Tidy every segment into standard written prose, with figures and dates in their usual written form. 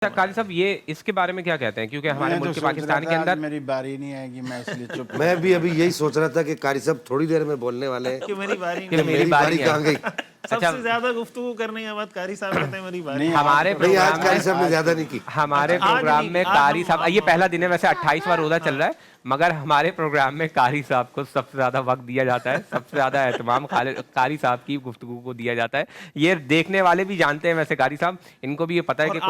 اچھا قاری صاحب یہ اس کے بارے میں کیا کہتے ہیں؟ کیونکہ ہمارے ملک کے پاکستان کے اندر میری باری نہیں آئے گی، میں اس لیے چپ. میں بھی ابھی یہی سوچ رہا تھا کہ قاری صاحب تھوڑی دیر میں بولنے والے ہیں کہ میری باری کہ نہیں. میری باری کہاں گئی. سب سے زیادہ گفتگو کرنے کے بعد قاری صاحب کہتے ہیں میری باری. ہمارے نہیں، آج پروگرام قاری صاحب نے زیادہ نہیں کی. ہمارے پروگرام میں قاری صاحب یہ پہلا دن ہے، ویسے 28واں روزہ چل رہا ہے، مگر ہمارے پروگرام میں قاری صاحب کو سب سے زیادہ وقت دیا جاتا ہے، سب سے زیادہ اہتمام قاری صاحب کی گفتگو کو دیا جاتا ہے. یہ دیکھنے والے بھی جانتے ہیں ویسے قاری صاحب، ان کو بھی یہ پتہ ہے کہ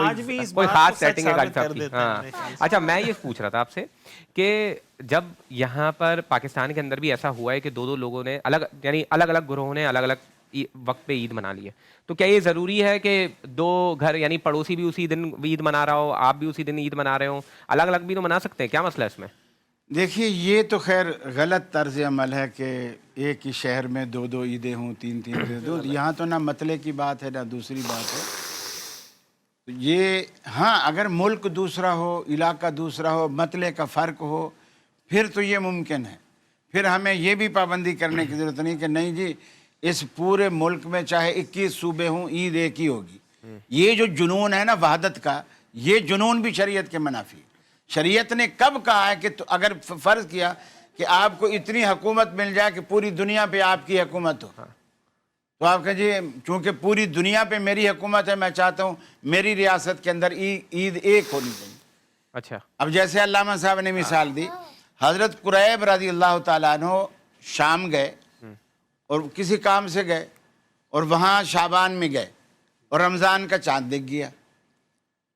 کوئی خاص سیٹنگ ہے قاری صاحب کی. ہاں اچھا میں یہ پوچھ رہا تھا آپ سے کہ جب یہاں پر پاکستان کے اندر بھی ایسا ہوا ہے کہ دو لوگوں نے الگ الگ گروہوں نے الگ الگ وقت پہ عید منا لی ہے، تو کیا یہ ضروری ہے کہ دو گھر یعنی پڑوسی بھی اسی دن عید منا رہا ہو، آپ بھی اسی دن عید منا رہے ہوں، الگ الگ بھی تو منا سکتے ہیں؟ کیا مسئلہ ہے اس میں؟ دیکھیے یہ تو خیر غلط طرز عمل ہے کہ ایک ہی شہر میں دو عیدیں ہوں، تین عیدیں. یہاں تو نہ مطلع کی بات ہے نہ دوسری بات ہے. یہ ہاں اگر ملک دوسرا ہو، علاقہ دوسرا ہو، مطلع کا فرق ہو، پھر تو یہ ممکن ہے. پھر ہمیں یہ بھی پابندی کرنے کی ضرورت نہیں کہ نہیں جی اس پورے ملک میں چاہے 21 صوبے ہوں عید ایک ہی ہوگی. یہ جو جنون ہے نا وحدت کا، یہ جنون بھی شریعت کے منافی ہے. شریعت نے کب کہا ہے کہ اگر فرض کیا کہ آپ کو اتنی حکومت مل جائے کہ پوری دنیا پہ آپ کی حکومت ہو، تو آپ کہیں جی چونکہ پوری دنیا پہ میری حکومت ہے، میں چاہتا ہوں میری ریاست کے اندر عید ایک ہونی چاہیے. اچھا اب جیسے علامہ صاحب نے مثال دی، حضرت قریب رضی اللہ تعالیٰ عنہ شام گئے اور کسی کام سے گئے اور وہاں شعبان میں گئے اور رمضان کا چاند دکھ گیا،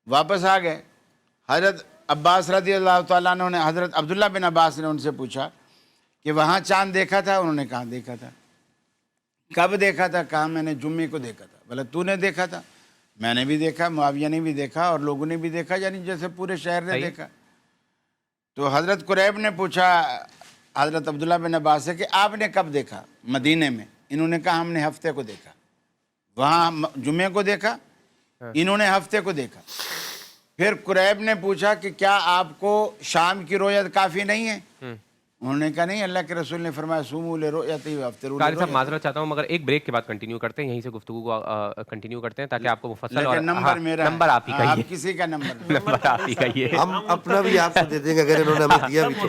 واپس آ گئے. حضرت عباس رضی اللہ تعالیٰ عنہ نے حضرت عبداللہ بن عباس نے ان سے پوچھا کہ وہاں چاند دیکھا تھا؟ انہوں نے کہا دیکھا تھا. کب دیکھا تھا؟ کہا میں نے جمعے کو دیکھا تھا. بولے تو نے دیکھا تھا؟ میں نے بھی دیکھا، معاویہ نے بھی دیکھا اور لوگوں نے بھی دیکھا، یعنی جیسے پورے شہر نے دیکھا. تو حضرت قریب نے پوچھا حضرت عبداللہ بن عباس سے کہ آپ نے کب دیکھا؟ مدینے میں. انہوں نے کہا ہم نے ہفتے کو دیکھا. وہاں جمعے کو دیکھا، انہوں نے ہفتے کو دیکھا. پھر قریب نے پوچھا کہ کیا آپ کو شام کی رؤیت کافی نہیں ہے؟ انہوں نے کہا نہیں، اللہ کے رسول نے فرمایا سوموا لرؤیتہ وافطروا قاری صاحب لرؤیتہ. معذرت چاہتا ہوں مگر ایک بریک کے بعد کنٹینیو کرتے ہیں، یہیں سے گفتگو کو کنٹینیو کرتے ہیں تاکہ آپ کو مفصل اور لیکن نمبر میرا نمبر آپ ہی کا آپ ہی کسی کا نمبر نمبر آپ ہی کا ہی ہے. ہم اپنا بھی آپ کو دے دیں گے اگر انہوں نے ہمیں دیا بھی تو.